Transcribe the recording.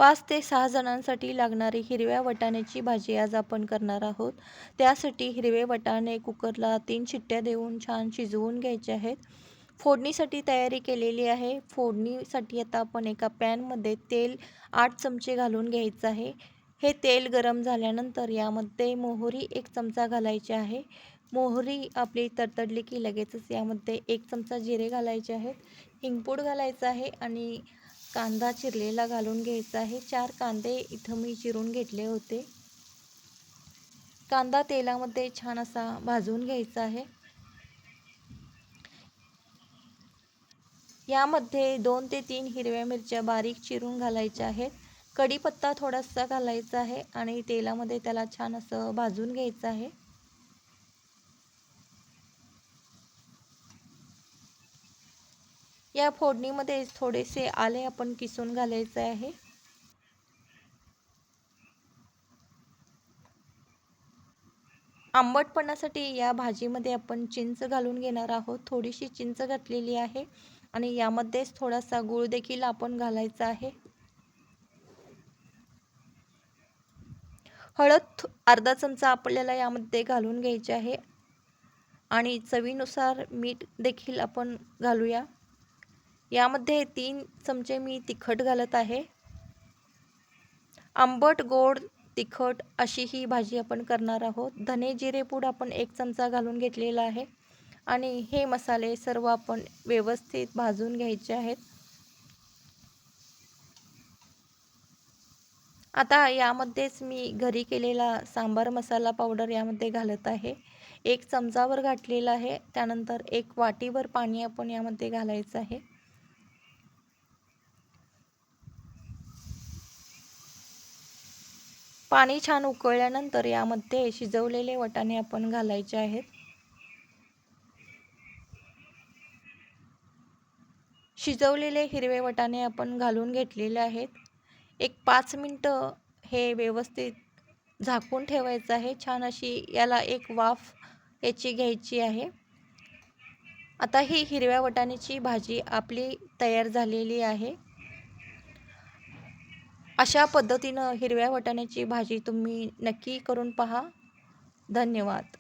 5 ते 6 जणांसाठी लागणारी हिरव्या वाटाण्याची भाजी आज आपण करणार आहोत। त्यासाठी हिरवे वाटाणे कुकरला 3 शिट्ट्या देऊन छान शिजवून घ्यायचे आहेत। फोडणीसाठी तयारी केलेली आहे। फोडणीसाठी आता आपण एका पॅनमध्ये तेल 8 चमचे घालून घ्यायचं आहे। हे तेल गरम झाल्यानंतर यामध्ये मोहरी 1 चमचा घालायची आहे। मोहरी आपली तडतडली की लगेचच यामध्ये 1 चमचा जिरे घालायचे आहेत, हिंगपूड घालायचं आहे आणि कांदा चिरलेला घालून घ्यायचा आहे। 4 कांदे इथं मी चिरून घेतले होते। कांदा तेलामध्ये छान असा भाजून घ्यायचा आहे। यामध्ये 2 ते 3 हिरव्या मिरच्या बारीक चिरून घालायच्या आहेत। कढीपत्ता थोडासा घालायचा आहे आणि तेलामध्ये त्याला छान असं भाजून घ्यायचं आहे। या फोडणीमध्ये थोडेसे आले आपण किसून घालायचे आहे। आंबटपणासाठी या भाजीमध्ये आपण चिंच घालून घेणार आहोत। थोडीशी चिंच घातलेली आहे आणि यामध्येच थोडासा गूळ देखील आपण घालायचा आहे। हळद अर्धा चमचा आपल्याला यामध्ये घालून घ्यायची आहे आणि चवीनुसार मीठ देखील आपण घालूया। यामध्ये 3 चमचे मी तिखट घालत आहे। आंबट, गोड, तिखट अशी ही भाजी आपण करणार आहोत। धने जिरे पूड आपण 1 चमचा घालून घेतलेला आहे आणि हे मसाले सर्व आपण व्यवस्थित भाजून घ्यायचे आहेत। आता यामध्येच मी घरी केलेला सांबार मसाला पावडर यामध्ये घालत आहे। 1 चमचावर घातलेला आहे। त्यानंतर 1 वाटीभर पाणी आपण यामध्ये घालायचं आहे। पाणी छान उकळल्यानंतर यामध्ये शिजवलेले वाटाणे आपण घालायचे आहेत। शिजवलेले हिरवे वाटाणे आपण घालून घेतलेले आहेत। एक 5 मिनिटं हे व्यवस्थित झाकून ठेवायचं आहे। छान अशी याला एक वाफ याची घ्यायची आहे। आता ही हिरव्या वाटाण्याची भाजी आपली तयार झालेली आहे। अशा पद्धतीनं हिरव्या वाटाण्याची भाजी तुम्ही नक्की करून पहा। धन्यवाद।